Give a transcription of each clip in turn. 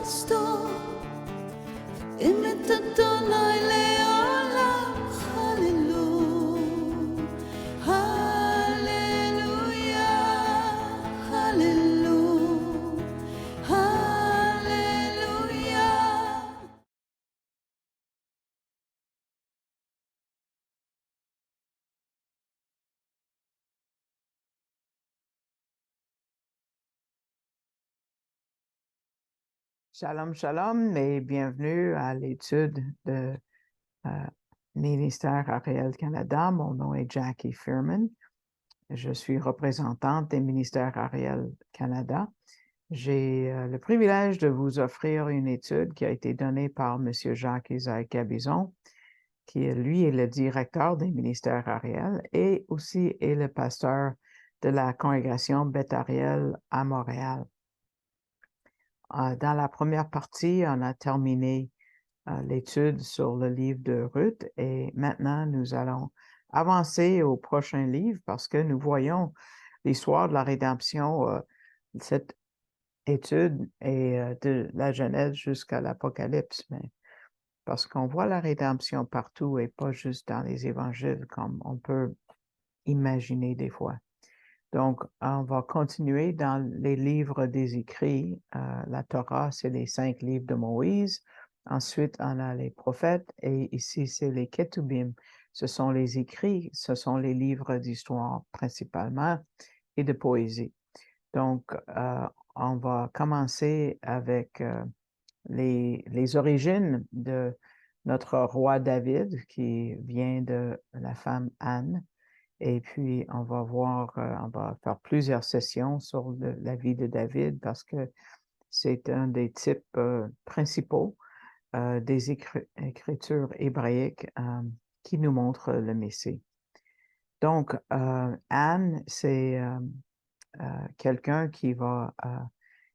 pastor, imitadona ileola. Hallelujah, hallelujah, hallelujah, hallelujah. Shalom, shalom et bienvenue à l'étude de Ministère Ariel Canada. Mon nom est Jackie Furman. Je suis représentante des ministères Ariel Canada. J'ai le privilège de vous offrir une étude qui a été donnée par M. Jacques-Isaac Gabizon, qui lui est le directeur des ministères Ariel et aussi est le pasteur de la congrégation Beth Ariel à Montréal. Dans la première partie, on a terminé l'étude sur le livre de Ruth et maintenant nous allons avancer au prochain livre parce que nous voyons l'histoire de la rédemption. Cette étude est de la Genèse jusqu'à l'Apocalypse, mais parce qu'on voit la rédemption partout et pas juste dans les évangiles comme on peut imaginer des fois. Donc, on va continuer dans les livres des écrits. La Torah, c'est les 5 livres de Moïse. Ensuite, on a les prophètes et ici, c'est les Ketubim. Ce sont les écrits, ce sont les livres d'histoire principalement et de poésie. Donc, on va commencer avec les origines de notre roi David qui vient de la femme Anne. Et puis, on va faire plusieurs sessions sur la vie de David parce que c'est un des types principaux des écritures hébraïques qui nous montrent le Messie. Donc, Anne, c'est quelqu'un qui va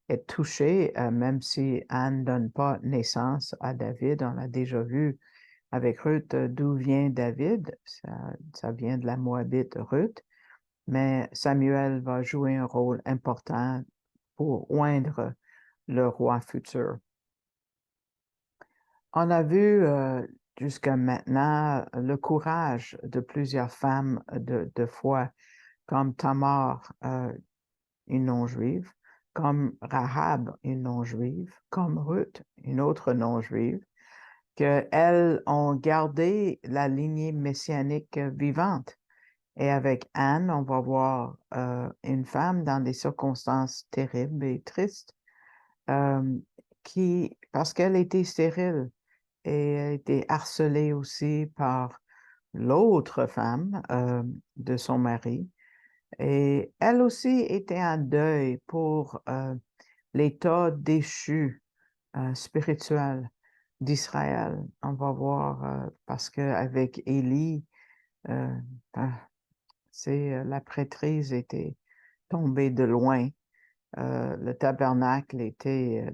être touché, même si Anne ne donne pas naissance à David. On l'a déjà vu avec Ruth, d'où vient David? Ça vient de la Moabite Ruth, mais Samuel va jouer un rôle important pour oindre le roi futur. On a vu jusqu'à maintenant le courage de plusieurs femmes de foi, comme Tamar, une non-juive, comme Rahab, une non-juive, comme Ruth, une autre non-juive, qu'elles ont gardé la lignée messianique vivante. Et avec Anne, on va voir une femme dans des circonstances terribles et tristes, parce qu'elle était stérile et elle était harcelée aussi par l'autre femme de son mari. Et elle aussi était en deuil pour l'état déchu spirituel d'Israël. On va voir parce qu'avec Élie, la prêtrise était tombée de loin. Le tabernacle était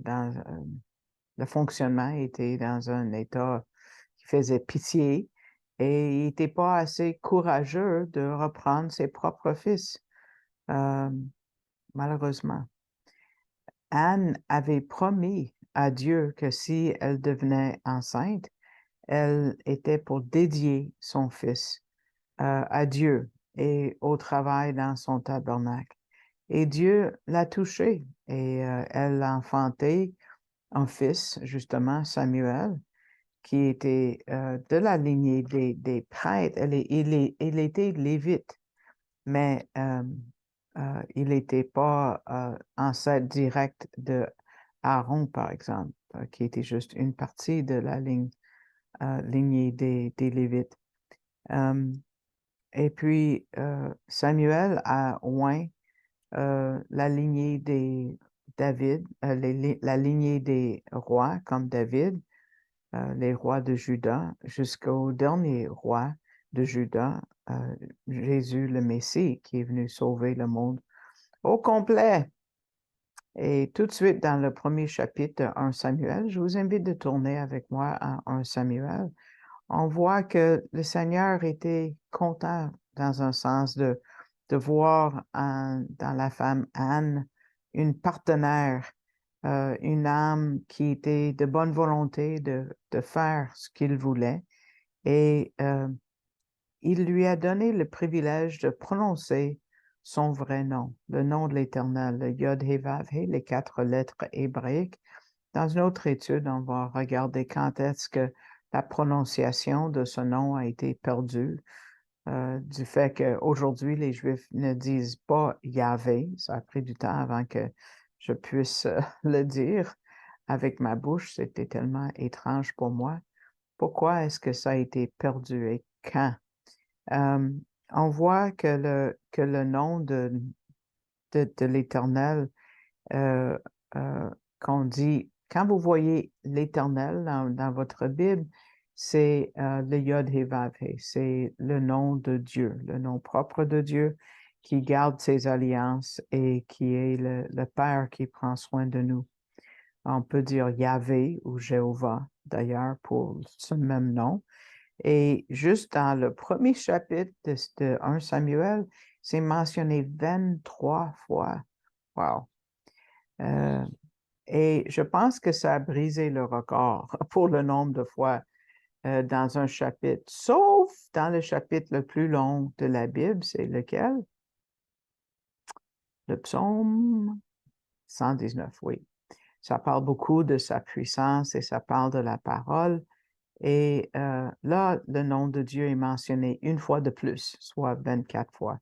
le fonctionnement était dans un état qui faisait pitié et il n'était pas assez courageux de reprendre ses propres fils, malheureusement. Anne avait promis à Dieu que si elle devenait enceinte, elle était pour dédier son fils à Dieu et au travail dans son tabernacle. Et Dieu l'a touchée et elle a enfanté un fils, justement, Samuel, qui était de la lignée des prêtres. Il était lévite, mais il n'était pas ancêtre direct de Aaron, par exemple, qui était juste une partie de la lignée des Lévites. Et puis, Samuel a oint la lignée des David, la lignée des rois comme David, les rois de Juda, jusqu'au dernier roi de Juda, Jésus le Messie, qui est venu sauver le monde au complet. Et tout de suite, dans le premier chapitre de 1 Samuel, je vous invite de tourner avec moi à 1 Samuel. On voit que le Seigneur était content dans un sens de voir dans la femme Anne une partenaire une âme qui était de bonne volonté de faire ce qu'il voulait. Et il lui a donné le privilège de prononcer son vrai nom, le nom de l'Éternel, le Yod He Vav He, les 4 lettres hébraïques. Dans une autre étude, on va regarder quand est-ce que la prononciation de ce nom a été perdue, du fait qu'aujourd'hui, les Juifs ne disent pas Yahvé. Ça a pris du temps avant que je puisse le dire avec ma bouche. C'était tellement étrange pour moi. Pourquoi est-ce que ça a été perdu et quand? On voit que le nom de l'Éternel, euh, qu'on dit, quand vous voyez l'Éternel dans votre Bible, c'est le Yod He Vav He, c'est le nom de Dieu, le nom propre de Dieu qui garde ses alliances et qui est le Père qui prend soin de nous. On peut dire Yahvé ou Jéhovah, d'ailleurs, pour ce même nom. Et juste dans le premier chapitre de 1 Samuel, c'est mentionné 23 fois. Wow! Et je pense que ça a brisé le record pour le nombre de fois dans un chapitre, sauf dans le chapitre le plus long de la Bible, c'est lequel? Le psaume 119, oui. Ça parle beaucoup de sa puissance et ça parle de la parole. Et là, le nom de Dieu est mentionné une fois de plus, soit 24 fois.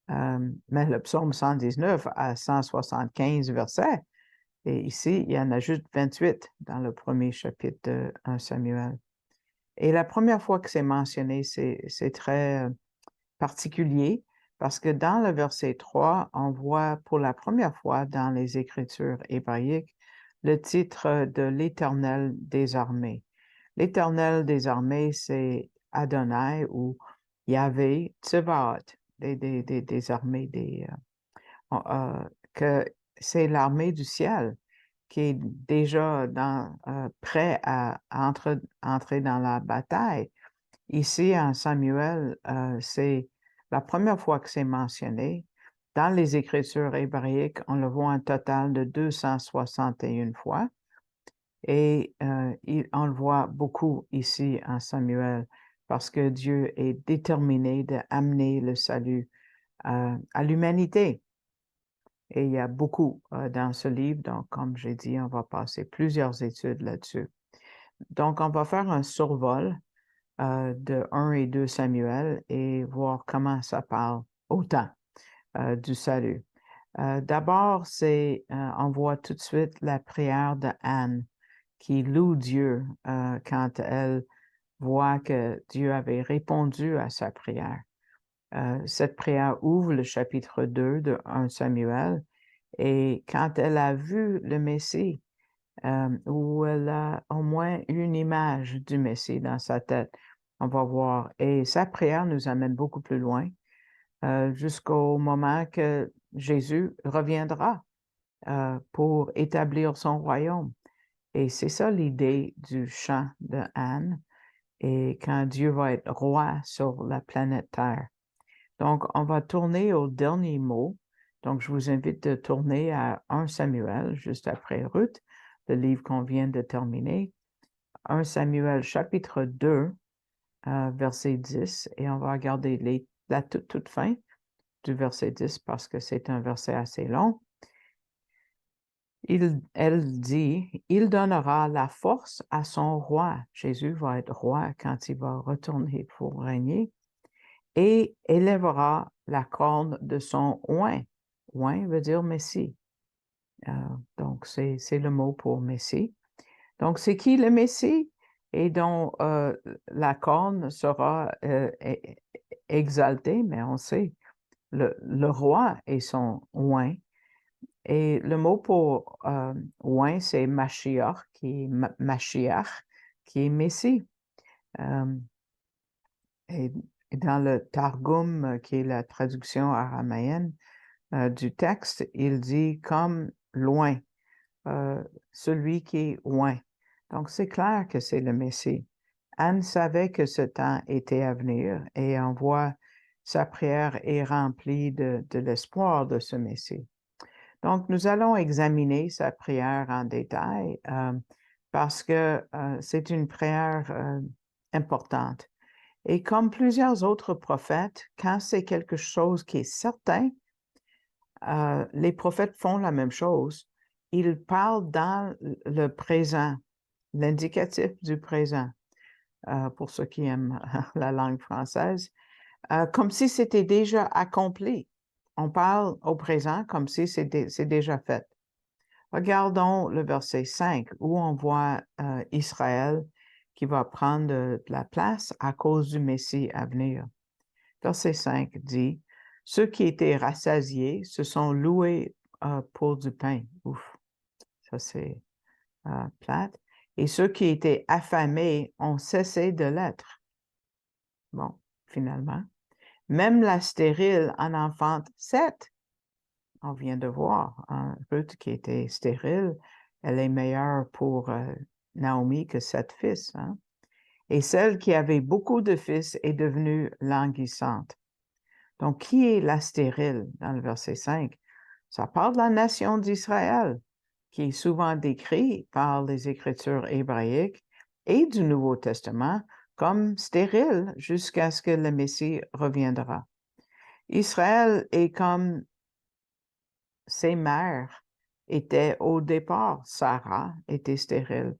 Mais le psaume 119 a 175 versets. Et ici, il y en a juste 28 dans le premier chapitre de 1 Samuel. Et la première fois que c'est mentionné, c'est très particulier parce que dans le verset 3, on voit pour la première fois dans les Écritures hébraïques le titre de l'Éternel des armées. L'Éternel des armées, c'est Adonai ou Yahvé Tsevaot, des armées, que c'est l'armée du ciel qui est déjà prêt à entrer dans la bataille. Ici, en Samuel, c'est la première fois que c'est mentionné. Dans les Écritures hébraïques, on le voit un total de 261 fois. Et on le voit beaucoup ici en Samuel parce que Dieu est déterminé d'amener le salut à l'humanité. Et il y a beaucoup dans ce livre. Donc, comme j'ai dit, on va passer plusieurs études là-dessus. Donc, on va faire un survol de 1 et 2 Samuel et voir comment ça parle autant du salut. D'abord, on voit tout de suite la prière de Anne qui loue Dieu quand elle voit que Dieu avait répondu à sa prière. Cette prière ouvre le chapitre 2 de 1 Samuel et quand elle a vu le Messie, où elle a au moins une image du Messie dans sa tête, on va voir. Et sa prière nous amène beaucoup plus loin, jusqu'au moment que Jésus reviendra pour établir son royaume. Et c'est ça l'idée du chant de Anne, et quand Dieu va être roi sur la planète Terre. Donc, on va tourner au dernier mot. Donc, je vous invite de tourner à 1 Samuel, juste après Ruth, le livre qu'on vient de terminer. 1 Samuel, chapitre 2, verset 10, et on va regarder la toute fin du verset 10 parce que c'est un verset assez long. Elle dit, il donnera la force à son roi. Jésus va être roi quand il va retourner pour régner et élèvera la corne de son oint. Oint veut dire Messie. Donc, c'est le mot pour Messie. Donc, c'est qui le Messie? Et dont la corne sera exaltée, mais on sait, le roi est son oint. Et le mot pour oint, c'est Mashiach, qui est Messie. Et dans le Targum, qui est la traduction araméenne du texte, il dit comme loin, celui qui est loin. Donc, c'est clair que c'est le Messie. Anne savait que ce temps était à venir et on voit sa prière est remplie de l'espoir de ce Messie. Donc, nous allons examiner sa prière en détail parce que c'est une prière importante. Et comme plusieurs autres prophètes, quand c'est quelque chose qui est certain, les prophètes font la même chose. Ils parlent dans le présent, l'indicatif du présent, pour ceux qui aiment la langue française, comme si c'était déjà accompli. On parle au présent comme si c'est déjà fait. Regardons le verset 5 où on voit Israël qui va prendre de la place à cause du Messie à venir. Verset 5 dit, « Ceux qui étaient rassasiés se sont loués pour du pain. » Ouf, ça c'est plate. « Et ceux qui étaient affamés ont cessé de l'être. » Bon, finalement. Même la stérile en enfante 7. On vient de voir Ruth qui était stérile, elle est meilleure pour Naomi que 7 fils. Hein? Et celle qui avait beaucoup de fils est devenue languissante. Donc, qui est la stérile dans le verset 5? Ça parle de la nation d'Israël, qui est souvent décrit par les Écritures hébraïques et du Nouveau Testament comme stérile jusqu'à ce que le Messie reviendra. Israël est comme ses mères étaient au départ. Sarah était stérile,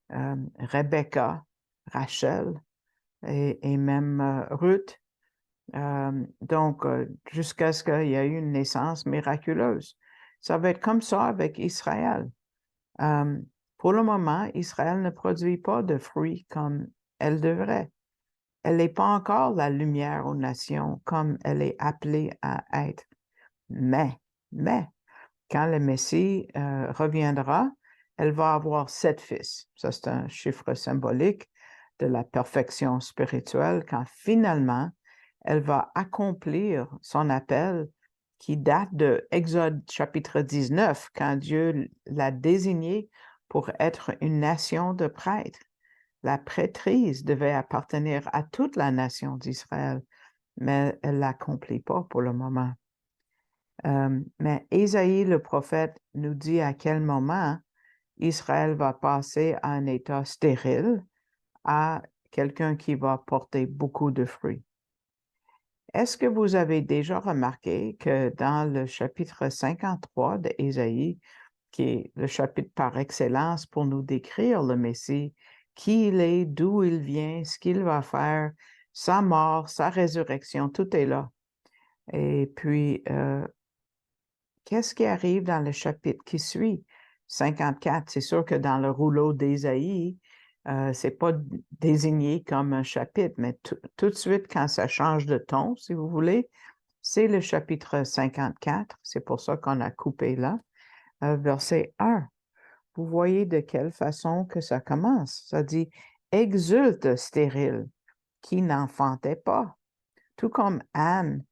Rebecca, Rachel et même Ruth. Donc, jusqu'à ce qu'il y ait une naissance miraculeuse. Ça va être comme ça avec Israël. Pour le moment, Israël ne produit pas de fruits comme elle devrait. Elle n'est pas encore la lumière aux nations comme elle est appelée à être. Mais, quand le Messie reviendra, elle va avoir 7 fils. Ça, c'est un chiffre symbolique de la perfection spirituelle quand finalement, elle va accomplir son appel qui date de Exode chapitre 19, quand Dieu l'a désignée pour être une nation de prêtres. La prêtrise devait appartenir à toute la nation d'Israël, mais elle ne l'accomplit pas pour le moment. Mais Ésaïe, le prophète, nous dit à quel moment Israël va passer à un état stérile, à quelqu'un qui va porter beaucoup de fruits. Est-ce que vous avez déjà remarqué que dans le chapitre 53 d'Ésaïe, qui est le chapitre par excellence pour nous décrire le Messie, qui il est, d'où il vient, ce qu'il va faire, sa mort, sa résurrection, tout est là. Et puis, qu'est-ce qui arrive dans le chapitre qui suit? 54, c'est sûr que dans le rouleau d'Ésaïe, c'est pas désigné comme un chapitre, mais tout de suite, quand ça change de ton, si vous voulez, c'est le chapitre 54, c'est pour ça qu'on a coupé là, verset 1. Vous voyez de quelle façon que ça commence. Ça dit « Exulte stérile, qui n'enfantait pas. » Tout comme Anne,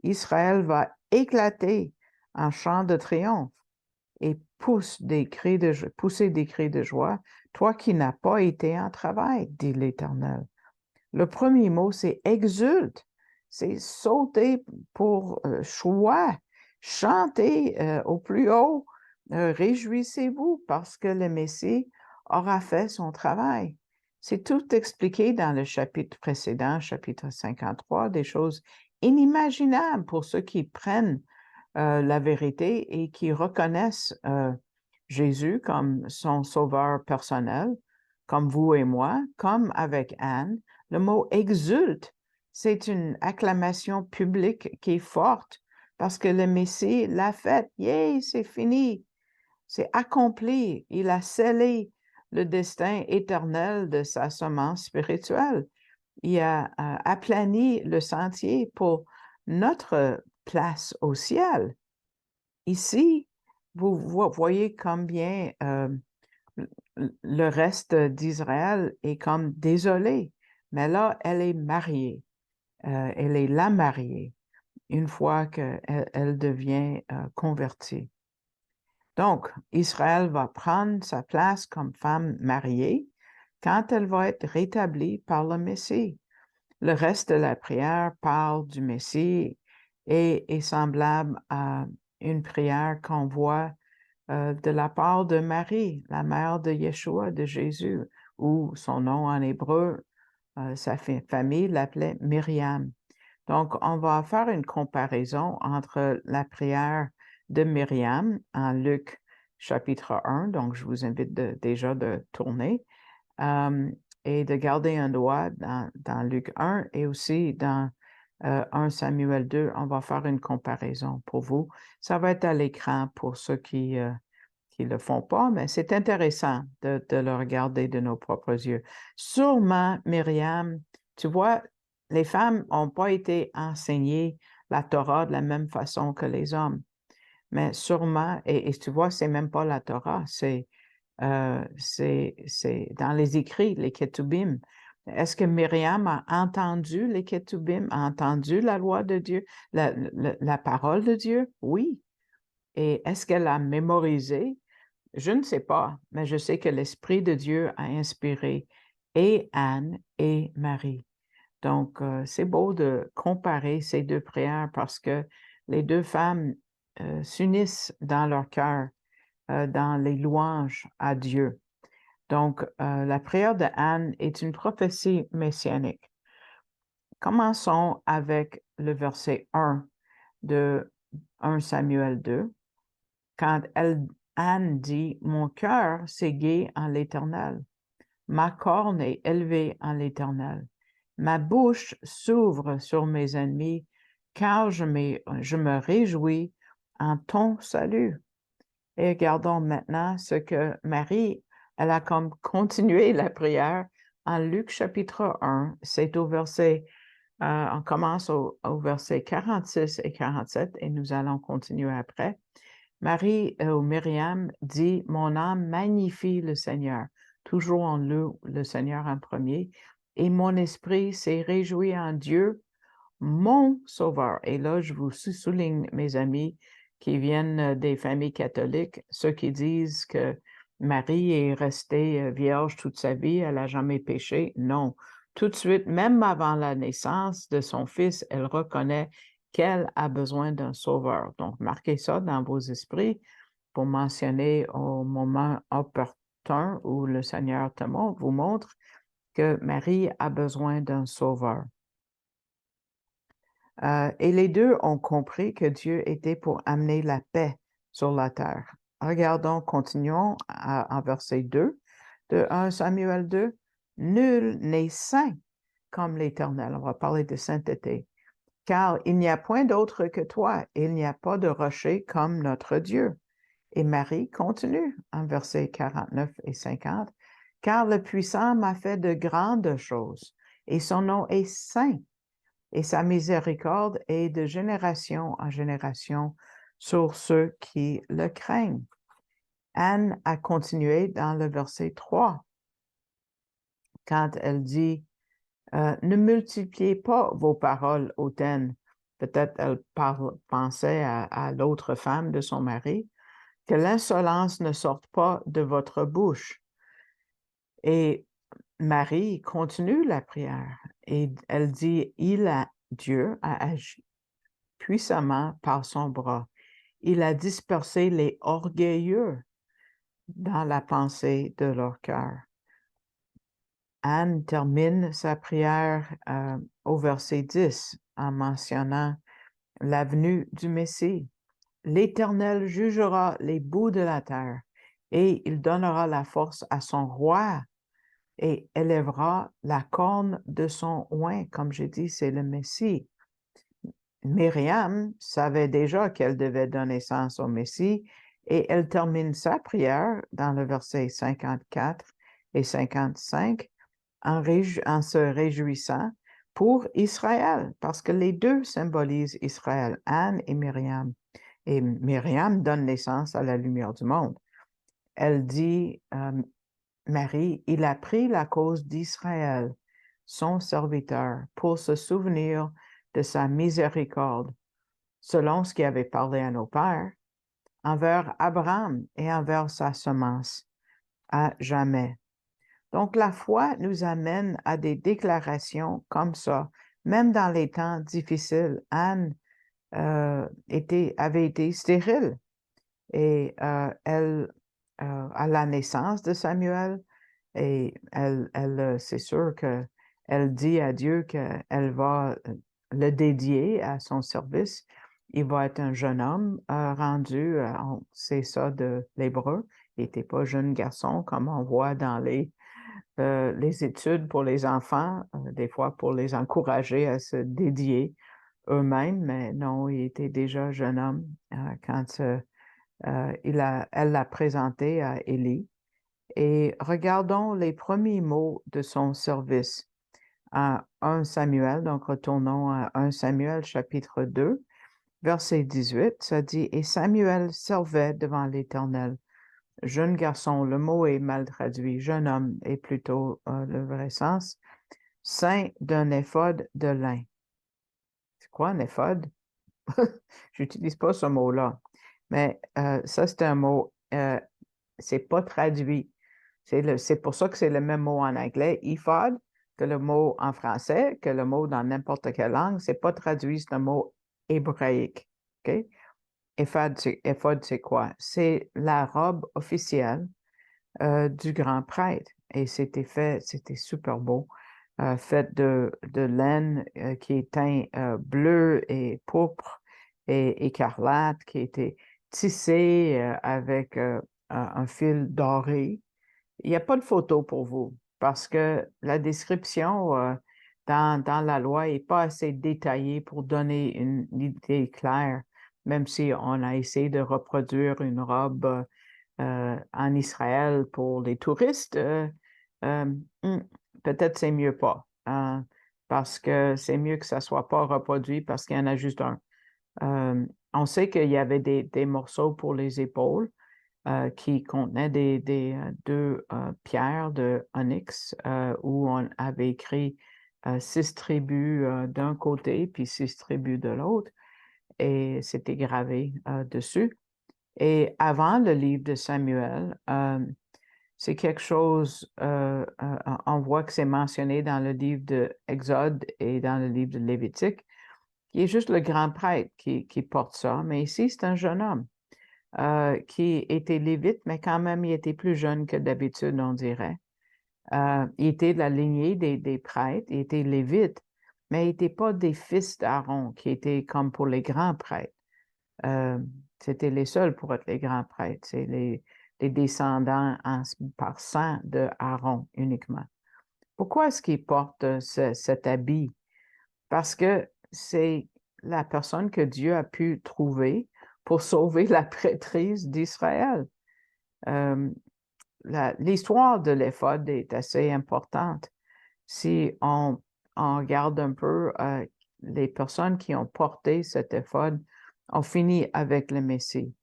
Israël va éclater en chant de triomphe et pousser des cris de joie, toi qui n'as pas été en travail, dit l'Éternel. Le premier mot, c'est exulte, c'est sauter pour joie, chanter au plus haut, réjouissez-vous parce que le Messie aura fait son travail. C'est tout expliqué dans le chapitre précédent, chapitre 53, des choses inimaginables pour ceux qui prennent la vérité et qui reconnaissent Jésus comme son sauveur personnel, comme vous et moi, comme avec Anne. Le mot exulte, c'est une acclamation publique qui est forte parce que le Messie l'a fait. Yay, c'est fini, c'est accompli. Il a scellé le destin éternel de sa semence spirituelle. Il a aplani le sentier pour notre place au ciel. Ici, vous voyez combien le reste d'Israël est comme désolé, mais là, elle est mariée. Elle est la mariée une fois qu'elle devient convertie. Donc, Israël va prendre sa place comme femme mariée quand elle va être rétablie par le Messie. Le reste de la prière parle du Messie et est semblable à une prière qu'on voit de la part de Marie, la mère de Yeshua, de Jésus, ou son nom en hébreu, sa famille l'appelait Myriam. Donc, on va faire une comparaison entre la prière de Myriam en Luc chapitre 1, donc je vous invite déjà de tourner, et de garder un doigt dans Luc 1 et aussi dans 1 Samuel 2. On va faire une comparaison pour vous. Ça va être à l'écran pour ceux qui le font pas, mais c'est intéressant de le regarder de nos propres yeux. Sûrement, Myriam, tu vois, les femmes n'ont pas été enseignées la Torah de la même façon que les hommes. Mais sûrement, et tu vois, c'est même pas la Torah, c'est dans les écrits, les Ketubim. Est-ce que Myriam a entendu les Ketubim, a entendu la loi de Dieu, la parole de Dieu? Oui. Et est-ce qu'elle a mémorisé? Je ne sais pas, mais je sais que l'Esprit de Dieu a inspiré et Anne et Marie. Donc, c'est beau de comparer ces deux prières parce que les deux femmes s'unissent dans leur cœur, dans les louanges à Dieu. Donc, la prière de Anne est une prophétie messianique. Commençons avec le verset 1 de 1 Samuel 2, quand Anne dit « Mon cœur s'est gai en l'Éternel, ma corne est élevée en l'Éternel. Ma bouche s'ouvre sur mes ennemis, car je me réjouis en ton salut. » Et regardons maintenant ce que Marie, elle a comme continué la prière en Luc chapitre 1. C'est au verset, on commence au verset 46 et 47 et nous allons continuer après. Marie ou Myriam dit, « Mon âme magnifie le Seigneur. » Toujours on loue le Seigneur en premier. « Et mon esprit s'est réjoui en Dieu, mon Sauveur. » Et là, je vous souligne, mes amis, qui viennent des familles catholiques, ceux qui disent que Marie est restée vierge toute sa vie, elle n'a jamais péché. Non. Tout de suite, même avant la naissance de son fils, elle reconnaît qu'elle a besoin d'un sauveur. Donc, marquez ça dans vos esprits pour mentionner au moment opportun où le Seigneur vous montre que Marie a besoin d'un sauveur. Et les deux ont compris que Dieu était pour amener la paix sur la terre. Regardons, continuons en verset 2 de 1 Samuel 2. « Nul n'est saint comme l'Éternel. » On va parler de sainteté. « Car il n'y a point d'autre que toi, et il n'y a pas de rocher comme notre Dieu. » Et Marie continue en versets 49 et 50. « Car le puissant m'a fait de grandes choses, et son nom est saint. Et sa miséricorde est de génération en génération sur ceux qui le craignent. » Anne a continué dans le verset 3, quand elle dit « Ne multipliez pas vos paroles hautaines. » Peut-être elle pensait à l'autre femme de son mari, « que l'insolence ne sorte pas de votre bouche. » Et Marie continue la prière et elle dit « Dieu a agi puissamment par son bras. Il a dispersé les orgueilleux dans la pensée de leur cœur. » Anne termine sa prière au verset 10 en mentionnant la venue du Messie. « L'Éternel jugera les bouts de la terre et il donnera la force à son roi et élèvera la corne de son oint. » Comme j'ai dit, c'est le Messie. Myriam savait déjà qu'elle devait donner naissance au Messie et elle termine sa prière dans le verset 54 et 55 en se réjouissant pour Israël, parce que les deux symbolisent Israël, Anne et Myriam. Et Myriam donne naissance à la lumière du monde. Elle dit, Marie, il a pris la cause d'Israël, son serviteur, pour se souvenir de sa miséricorde, selon ce qu'il avait parlé à nos pères, envers Abraham et envers sa semence, à jamais. Donc, la foi nous amène à des déclarations comme ça, même dans les temps difficiles. Anne avait été stérile. Et elle, à la naissance de Samuel, et c'est sûr qu'elle dit à Dieu qu'elle va le dédier à son service. Il va être un jeune homme rendu, c'est ça de l'hébreu. Il n'était pas jeune garçon comme on voit dans les études pour les enfants, des fois pour les encourager à se dédier eux-mêmes, mais non, il était déjà jeune homme quand elle l'a présenté à Élie. Et regardons les premiers mots de son service à 1 Samuel. Donc, retournons à 1 Samuel chapitre 2, verset 18. Ça dit, « Et Samuel servait devant l'Éternel. » Jeune garçon, le mot est mal traduit. Jeune homme est plutôt le vrai sens. Ceint d'un éphod de lin. C'est quoi un éphod? J'utilise pas ce mot-là. Mais ça, c'est un mot, c'est pas traduit. C'est pour ça que c'est le même mot en anglais, ephod, que le mot en français, que le mot dans n'importe quelle langue. C'est pas traduit, c'est un mot hébraïque. OK? Éphod, c'est quoi? C'est la robe officielle du grand prêtre. Et c'était super beau, fait de laine qui est teint bleu et pourpre et écarlate, qui était tissé avec un fil doré. Il n'y a pas de photo pour vous parce que la description dans la loi n'est pas assez détaillée pour donner une idée claire, même si on a essayé de reproduire une robe en Israël pour les touristes. Peut-être c'est mieux pas, parce que c'est mieux que ça soit pas reproduit parce qu'il y en a juste un. On sait qu'il y avait des morceaux pour les épaules qui contenaient deux pierres de onyx où on avait écrit 6 tribus d'un côté puis 6 tribus de l'autre et c'était gravé dessus. Et avant le livre de Samuel, c'est quelque chose, on voit que c'est mentionné dans le livre de Exode et dans le livre de Lévitique, qui est juste le grand prêtre qui porte ça. Mais ici, c'est un jeune homme qui était lévite, mais quand même, il était plus jeune que d'habitude, on dirait. Il était de la lignée des prêtres, il était lévite, mais il n'était pas des fils d'Aaron, qui étaient comme pour les grands prêtres. C'était les seuls pour être les grands prêtres, c'est les descendants par sang de Aaron uniquement. Pourquoi est-ce qu'il porte cet habit? Parce que c'est la personne que Dieu a pu trouver pour sauver la prêtrise d'Israël. L'histoire de l'éphod est assez importante. Si on regarde un peu les personnes qui ont porté cet éphod, ont fini avec le Messie.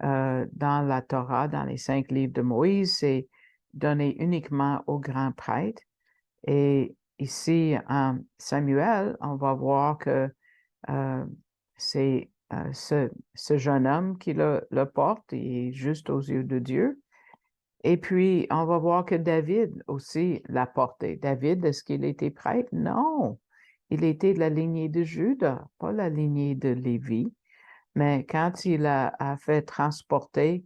Dans la Torah, dans les 5 livres de Moïse, c'est donné uniquement aux grands prêtres. Et ici, en Samuel, on va voir que c'est ce jeune homme qui le porte, il est juste aux yeux de Dieu. Et puis, on va voir que David aussi l'a porté. David, est-ce qu'il était prêtre? Non. Il était de la lignée de Juda, pas la lignée de Lévi. Mais quand il a fait transporter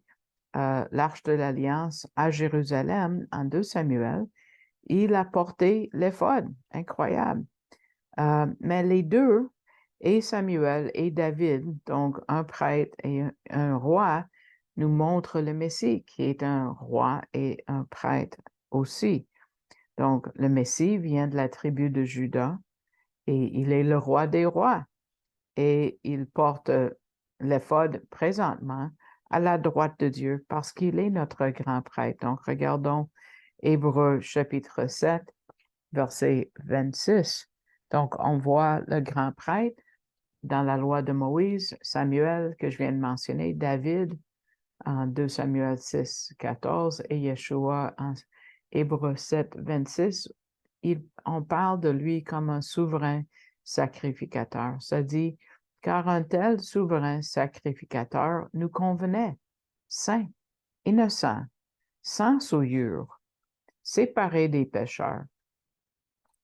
l'Arche de l'Alliance à Jérusalem en 2 Samuel, il a porté l'éphod. Incroyable. Mais les deux, et Samuel et David, donc un prêtre et un roi, nous montrent le Messie, qui est un roi et un prêtre aussi. Donc, le Messie vient de la tribu de Juda et il est le roi des rois. Et il porte l'éphod présentement à la droite de Dieu parce qu'il est notre grand prêtre. Donc, regardons Hébreux chapitre 7, verset 26. Donc, on voit le grand prêtre dans la loi de Moïse, Samuel, que je viens de mentionner, David en 2 Samuel 6, 14 et Yeshua en Hébreux 7, 26. On parle de lui comme un souverain sacrificateur. Ça dit, car un tel souverain sacrificateur nous convenait, saint, innocent, sans souillure, séparé des pécheurs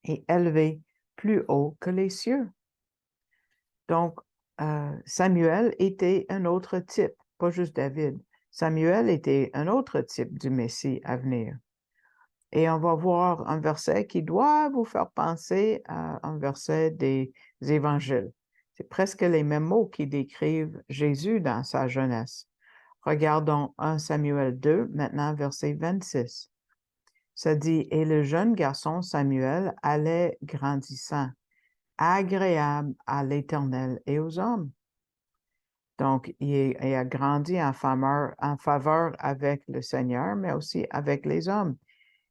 et élevé plus haut que les cieux. Donc, Samuel était un autre type, pas juste David. Samuel était un autre type du Messie à venir. Et on va voir un verset qui doit vous faire penser à un verset des Évangiles. C'est presque les mêmes mots qui décrivent Jésus dans sa jeunesse. Regardons 1 Samuel 2, maintenant verset 26. Ça dit, « Et le jeune garçon Samuel allait grandissant, agréable à l'Éternel et aux hommes. » Donc, il a grandi en faveur avec le Seigneur, mais aussi avec les hommes.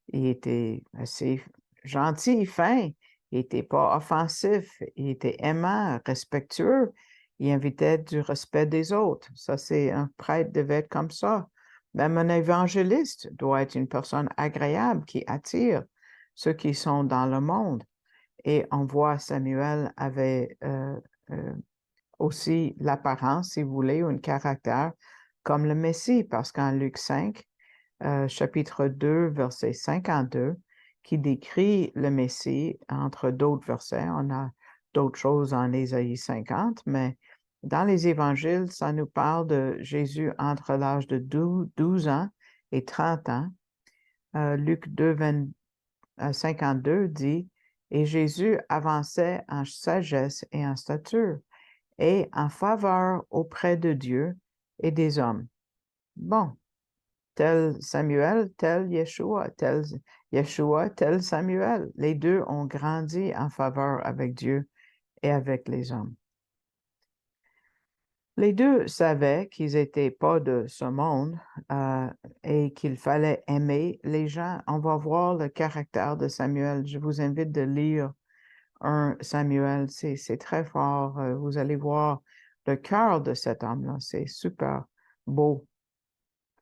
Il était assez gentil, fin, il n'était pas offensif, il était aimant, respectueux, il invitait du respect des autres. Ça, c'est un prêtre devait être comme ça. Même un évangéliste doit être une personne agréable qui attire ceux qui sont dans le monde. Et on voit Samuel avait aussi l'apparence, si vous voulez, ou un caractère comme le Messie, parce qu'en Luc 5, chapitre 2, verset 52, qui décrit le Messie, entre d'autres versets, on a d'autres choses en Ésaïe 50, mais dans les évangiles, ça nous parle de Jésus entre l'âge de 12 ans et 30 ans. Luc 2, 52 dit, « Et Jésus avançait en sagesse et en stature, et en faveur auprès de Dieu et des hommes. » Bon, tel Samuel, tel Yeshua, tel Samuel. Les deux ont grandi en faveur avec Dieu et avec les hommes. Les deux savaient qu'ils n'étaient pas de ce monde et qu'il fallait aimer les gens. On va voir le caractère de Samuel. Je vous invite de lire 1 Samuel. C'est très fort. Vous allez voir le cœur de cet homme-là. C'est super beau.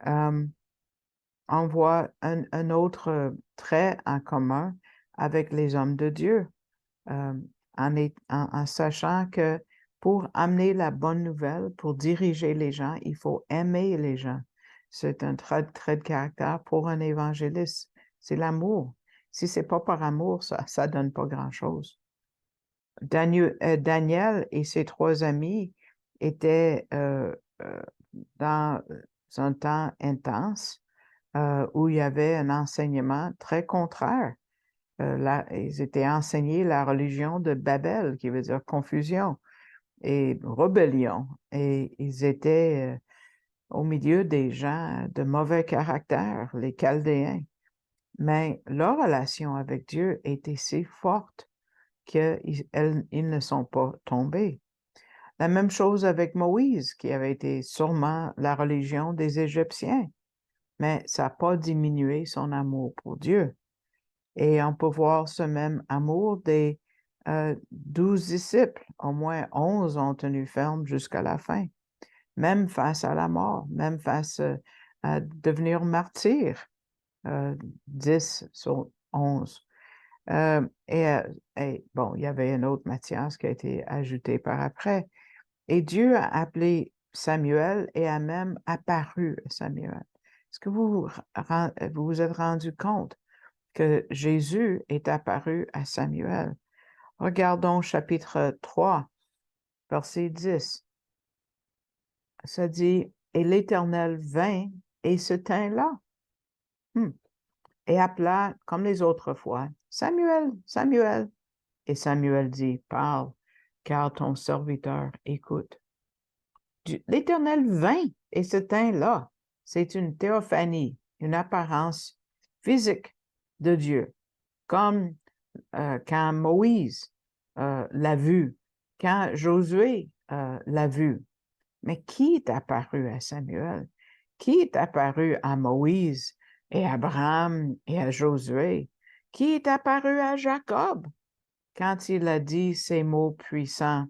On voit un autre trait en commun avec les hommes de Dieu, en sachant que pour amener la bonne nouvelle, pour diriger les gens, il faut aimer les gens. C'est un trait de caractère pour un évangéliste. C'est l'amour. Si c'est pas par amour, ça donne pas grand-chose. Daniel et ses 3 amis étaient dans un temps intense où il y avait un enseignement très contraire. Là, ils étaient enseignés la religion de Babel, qui veut dire confusion et rébellion. Et ils étaient au milieu des gens de mauvais caractère, les Chaldéens. Mais leur relation avec Dieu était si forte qu'ils ne sont pas tombés. La même chose avec Moïse, qui avait été sûrement la religion des Égyptiens, mais ça n'a pas diminué son amour pour Dieu. Et on peut voir ce même amour des 12 disciples. Au moins 11 ont tenu ferme jusqu'à la fin, même face à la mort, même face à devenir martyr. 10 sur 11. Et bon, il y avait un autre Matthias qui a été ajouté par après. Et Dieu a appelé Samuel et a même apparu à Samuel. Est-ce que vous vous êtes rendu compte que Jésus est apparu à Samuel? Regardons chapitre 3, verset 10. Ça dit, « Et l'Éternel vint et se tint là. Et appela, comme les autres fois, Samuel, Samuel. Et Samuel dit, parle, car ton serviteur écoute. L'Éternel vint et se tint là. C'est une théophanie, une apparence physique de Dieu, comme quand Moïse l'a vu, quand Josué l'a vu. Mais qui est apparu à Samuel? Qui est apparu à Moïse et à Abraham et à Josué? Qui est apparu à Jacob quand il a dit ces mots puissants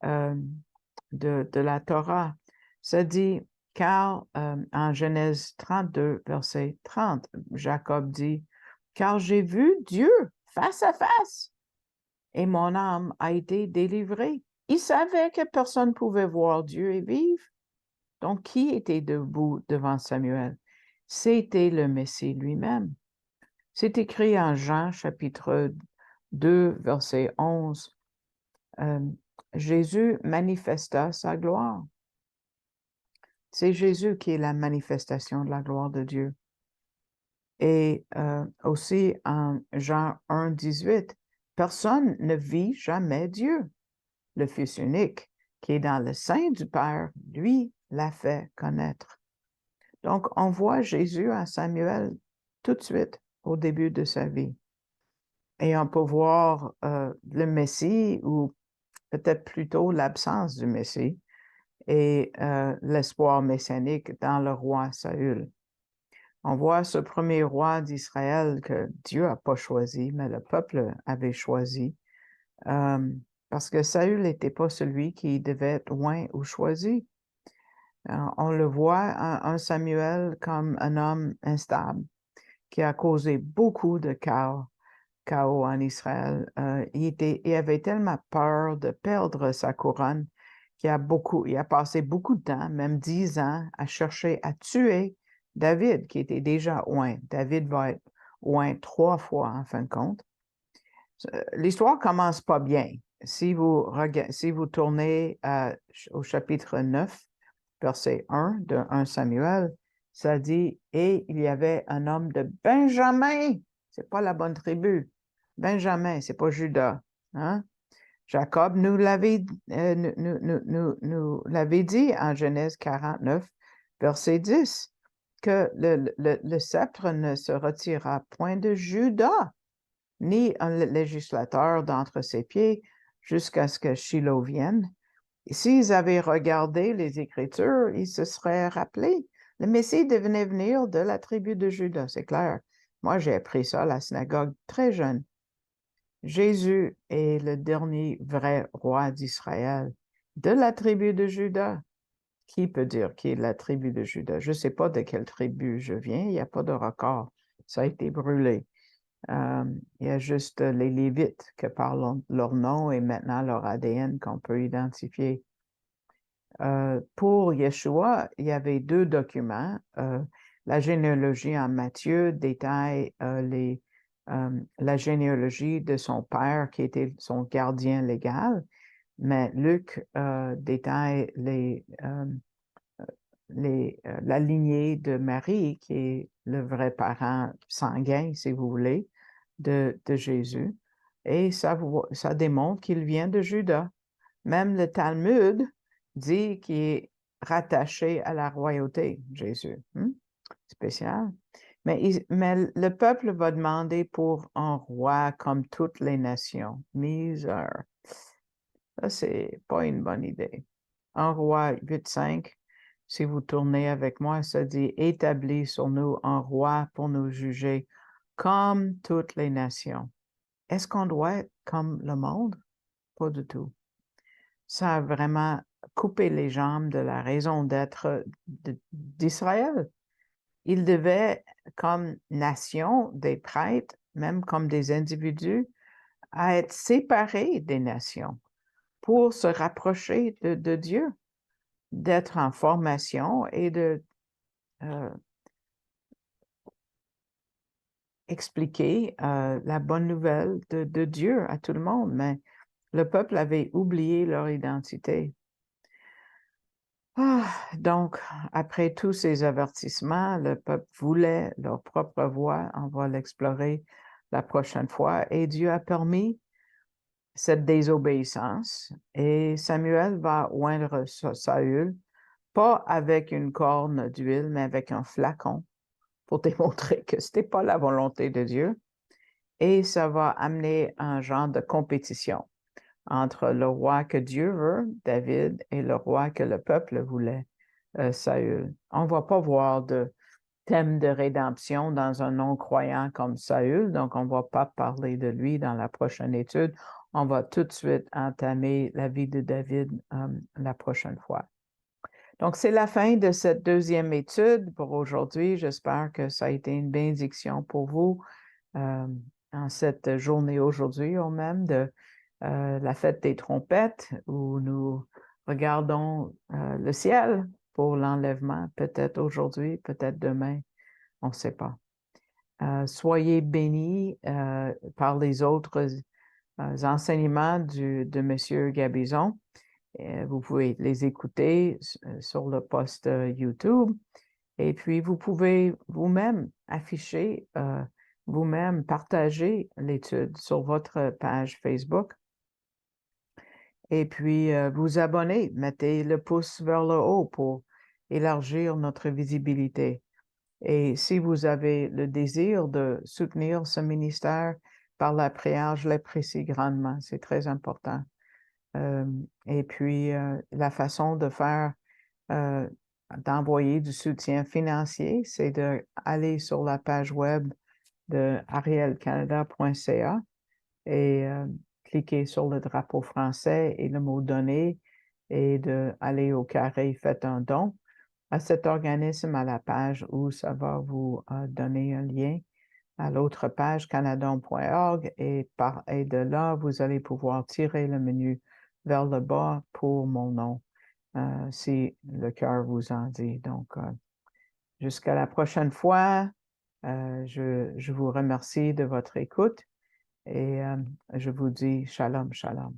de la Torah? Ça dit, car en Genèse 32, verset 30, Jacob dit, « Car j'ai vu Dieu face à face, et mon âme a été délivrée. » Il savait que personne ne pouvait voir Dieu et vivre. Donc, qui était debout devant Samuel? C'était le Messie lui-même. C'est écrit en Jean chapitre 2, verset 11. Jésus manifesta sa gloire. C'est Jésus qui est la manifestation de la gloire de Dieu. Et aussi en Jean 1, 18, personne ne vit jamais Dieu. Le Fils unique qui est dans le sein du Père, lui, l'a fait connaître. Donc, on voit Jésus à Samuel tout de suite au début de sa vie. Et on peut voir le Messie ou peut-être plutôt l'absence du Messie et l'espoir messianique dans le roi Saül. On voit ce premier roi d'Israël que Dieu n'a pas choisi, mais le peuple avait choisi, parce que Saül n'était pas celui qui devait être oint ou choisi. On le voit en Samuel comme un homme instable qui a causé beaucoup de chaos en Israël. Il avait tellement peur de perdre sa couronne qu'il a passé beaucoup de temps, même 10 ans, à chercher à tuer David, qui était déjà oint. David va être oint 3 fois, en fin de compte. L'histoire commence pas bien. Si vous tournez au chapitre 9, verset 1 de 1 Samuel, ça dit « Et il y avait un homme de Benjamin ». C'est pas la bonne tribu. Benjamin, c'est pas Judas. Hein? Jacob nous l'avait dit en Genèse 49, verset 10, que le sceptre ne se retirera point de Judas, ni un législateur d'entre ses pieds, jusqu'à ce que Shiloh vienne. S'ils avaient regardé les Écritures, ils se seraient rappelés. Le Messie devait venir de la tribu de Juda, c'est clair. Moi, j'ai appris ça à la synagogue très jeune. Jésus est le dernier vrai roi d'Israël, de la tribu de Juda. Qui peut dire qui est la tribu de Juda? Je ne sais pas de quelle tribu je viens, il n'y a pas de record. Ça a été brûlé. Il y a juste les Lévites qui parlent leur nom et maintenant leur ADN qu'on peut identifier. Pour Yeshua, il y avait 2 documents. La généalogie en Matthieu détaille la généalogie de son père qui était son gardien légal, mais Luc détaille la lignée de Marie, qui est le vrai parent sanguin, si vous voulez, de Jésus. Et ça démontre qu'il vient de Juda. Même le Talmud dit qu'il est rattaché à la royauté, Jésus. Spécial. Mais le peuple va demander pour un roi comme toutes les nations. Misère. Ça, c'est pas une bonne idée. Un roi 8.5, si vous tournez avec moi, ça dit « Établis sur nous un roi pour nous juger comme toutes les nations. » Est-ce qu'on doit être comme le monde? Pas du tout. Ça a vraiment coupé les jambes de la raison d'être d'Israël. Ils devaient, comme nation, des prêtres, même comme des individus, à être séparés des nations pour se rapprocher de Dieu, d'être en formation et de expliquer la bonne nouvelle de Dieu à tout le monde. Mais le peuple avait oublié leur identité. Donc, après tous ces avertissements, le peuple voulait leur propre voie. On va l'explorer la prochaine fois. Et Dieu a permis cette désobéissance. Et Samuel va oindre Saül, pas avec une corne d'huile, mais avec un flacon pour démontrer que ce n'était pas la volonté de Dieu. Et ça va amener un genre de compétition entre le roi que Dieu veut, David, et le roi que le peuple voulait, Saül. On ne va pas voir de thème de rédemption dans un non-croyant comme Saül, donc on ne va pas parler de lui dans la prochaine étude. On va tout de suite entamer la vie de David la prochaine fois. Donc, c'est la fin de cette 2e étude pour aujourd'hui. J'espère que ça a été une bénédiction pour vous en cette journée aujourd'hui, ou même de la fête des trompettes, où nous regardons le ciel pour l'enlèvement, peut-être aujourd'hui, peut-être demain, on ne sait pas. Soyez bénis par les autres enseignements de M. Gabizon. Vous pouvez les écouter sur le post YouTube. Et puis, vous pouvez vous-même afficher, vous-même partager l'étude sur votre page Facebook. Et puis, vous abonner, mettez le pouce vers le haut pour élargir notre visibilité. Et si vous avez le désir de soutenir ce ministère par la prière, je l'apprécie grandement. C'est très important. Et puis, la façon de faire, d'envoyer du soutien financier, c'est d'aller sur la page web de arielcanada.ca et cliquer sur le drapeau français et le mot donner et d'aller au carré Faites un don à cet organisme à la page où ça va vous donner un lien à l'autre page canadon.org et de là, vous allez pouvoir tirer le menu vers le bas pour mon nom, si le cœur vous en dit. Donc, jusqu'à la prochaine fois, je vous remercie de votre écoute et je vous dis shalom, shalom.